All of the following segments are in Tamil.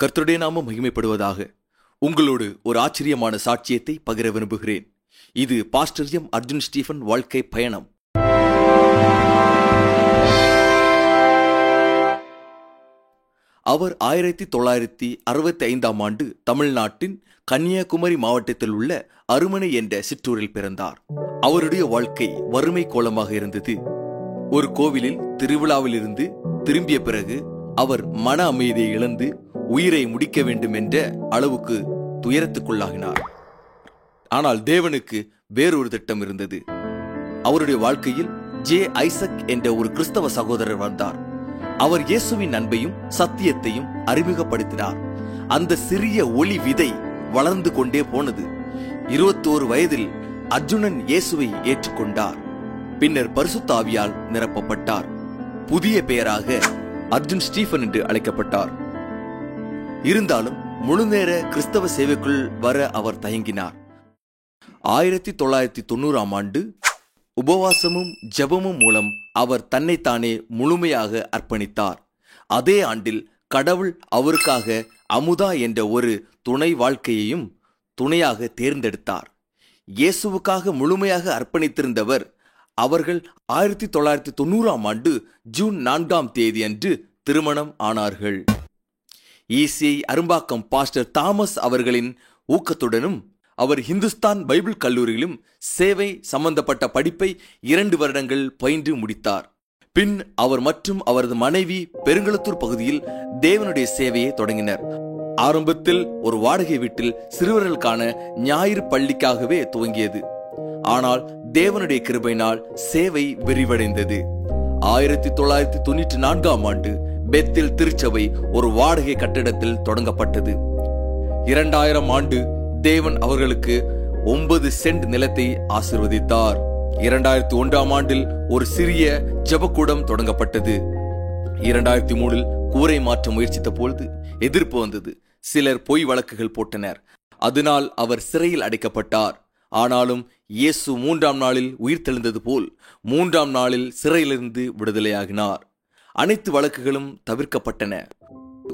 கர்த்தருடைய நாமம் மகிமைப்படுவதாக. உங்களோடு ஒரு ஆச்சரியமான சாட்சியத்தை பகிர விரும்புகிறேன். இது பாஸ்டர் எம். அர்ஜுன் ஸ்டீபன் வாழ்க்கை பயணம். அவர் 1965 ஆண்டு தமிழ்நாட்டின் கன்னியாகுமரி மாவட்டத்தில் உள்ள அருமனை என்ற சிற்றூரில் பிறந்தார். அவருடைய வாழ்க்கை வறுமை கோலமாக இருந்தது. ஒரு கோவிலில் திருவிழாவில் இருந்து திரும்பிய பிறகு அவர் மன அமைதியை இழந்து உயிரை முடிக்க வேண்டும் என்ற அளவுக்கு துயரத்துக்குள்ளாகினார். ஆனால் தேவனுக்கு வேறொரு திட்டம் இருந்தது. அவருடைய வாழ்க்கையில் ஜே. ஐசக் என்ற ஒரு கிறிஸ்தவ சகோதரர் வந்தார். அவர் இயேசுவின் அன்பையும் சத்தியத்தையும் அறிமுகப்படுத்தினார். அந்த சிறிய ஒளி விதை வளர்ந்து கொண்டே போனது. 21 வயதில் அர்ஜுனன் இயேசுவை ஏற்றுக்கொண்டார். பின்னர் பரிசுத்த ஆவியால் நிரப்பப்பட்டார். புதிய பெயராக அர்ஜுன் ஸ்டீபன் என்று அழைக்கப்பட்டார். இருந்தாலும் முழுநேர கிறிஸ்தவ சேவைக்குள் வர அவர் தயங்கினார். 1990 ஆண்டு உபவாசமும் ஜெபமும் மூலம் அவர் தன்னைத்தானே முழுமையாக அர்ப்பணித்தார். அதே ஆண்டில் கடவுள் அவருக்காக அமுதா என்ற ஒரு துணை வாழ்க்கையையும் துணையாக தேர்ந்தெடுத்தார். இயேசுவுக்காக முழுமையாக அர்ப்பணித்திருந்தவர் அவர்கள் 1990 ஆண்டு ஜூன் 4 அன்று திருமணம் ஆனார்கள். ஈசிஐ அரும்பாக்கம் பாஸ்டர் தாமஸ் அவர்களின் ஊக்கத்துடனும் அவர் இந்துஸ்தான் பைபிள் கல்லூரியிலும் சேவை சம்பந்தப்பட்ட படிப்பை 2 வருடங்கள் பயின்று முடித்தார். பின் அவர் மற்றும் அவரது மனைவி பெருங்களத்தூர் பகுதியில் தேவனுடைய சேவையை தொடங்கினர். ஆரம்பத்தில் ஒரு வாடகை வீட்டில் சிறுவர்களுக்கான ஞாயிறு பள்ளிக்காகவே துவங்கியது. ஆனால் தேவனுடைய கிருபையினால் சேவை விரிவடைந்தது. 1994 ஆண்டு பெத்தில் திருச்சபை ஒரு வாடகை கட்டிடத்தில் தொடங்கப்பட்டது. 2000 ஆண்டு தேவன் அவர்களுக்கு 9 சென்ட் நிலத்தை ஆசீர்வதித்தார். 2001 ஆண்டில் ஒரு சிறிய ஜெபக்கூடம் தொடங்கப்பட்டது. 2003 கூரை மாற்ற முயற்சித்த பொழுது எதிர்ப்பு வந்தது. சிலர் பொய் வழக்குகள் போட்டனர். அதனால் அவர் சிறையில் அடைக்கப்பட்டார். ஆனாலும் இயேசு 3ஆம் நாளில் உயிர்த்தெழுந்தது போல் 3ஆம் நாளில் சிறையிலிருந்து விடுதலையாகினார். அனைத்து வழக்குகளும் தவிர்க்கப்பட்டன.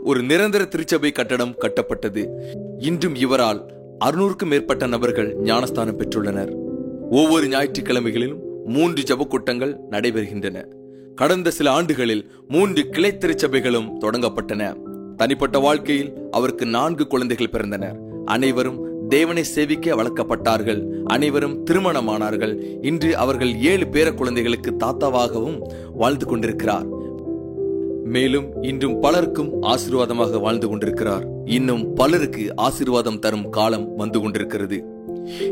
ஒரு நிரந்தர திருச்சபை கட்டடம் கட்டப்பட்டது. இன்றும் இவரால் 600க்கும் மேற்பட்ட நபர்கள் ஞானஸ்தானம் பெற்றுள்ளனர். ஒவ்வொரு ஞாயிற்றுக்கிழமைகளிலும் 3 ஜெபக்கூட்டங்கள் நடைபெறுகின்றன. கடந்த சில ஆண்டுகளில் 3 கிளை திருச்சபைகளும் தொடங்கப்பட்டன. தனிப்பட்ட வாழ்க்கையில் அவருக்கு 4 குழந்தைகள் பிறந்தனர். அனைவரும் தேவனை சேவிக்க வளர்க்கப்பட்டார்கள். அனைவரும் திருமணமானார்கள். இன்று அவர்கள் 7 பேர குழந்தைகளுக்கு தாத்தாவாகவும் வாழ்ந்து கொண்டிருக்கிறார். மேலும் இன்றும் பலருக்கும் ஆசீர்வாதமாக வாழ்ந்து கொண்டிருக்கிறார். இன்னும் பலருக்கு ஆசீர்வாதம் தரும் காலம் வந்து கொண்டிருக்கிறது.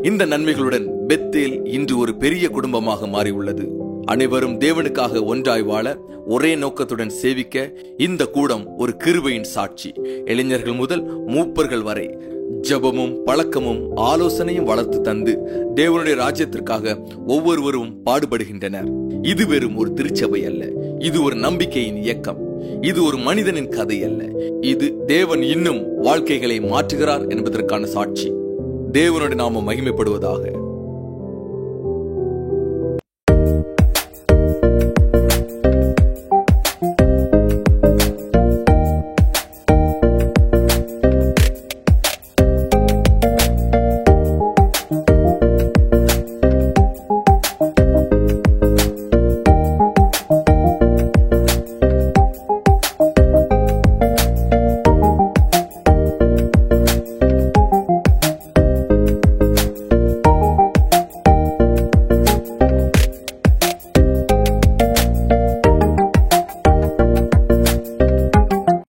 இந்த நன்மைகளுடன் பெத்தேல் இன்று ஒரு பெரிய குடும்பமாக மாறியுள்ளது. அனைவரும் தேவனுக்காக ஒன்றாய் வாழ ஒரே நோக்கத்துடன் சேவிக்க இந்த கூடம் ஒரு கிருபையின் சாட்சி. இளைஞர்கள் முதல் மூப்பர்கள் வரை ஜெபமும் பழக்கமும் ஆலோசனையும் வளர்த்து தந்து தேவனுடைய ராஜ்யத்திற்காக ஒவ்வொருவரும் பாடுபடுகின்றனர். இது வெறும் ஒரு திருச்சபை அல்ல. இது ஒரு நம்பிக்கையின் இயக்கம். இது ஒரு மனிதனின் கதை அல்ல. இது தேவன் இன்னும் வாழ்க்கைகளை மாற்றுகிறார் என்பதற்கான சாட்சி. தேவனுடைய நாமம் மகிமைப்படுவதாக.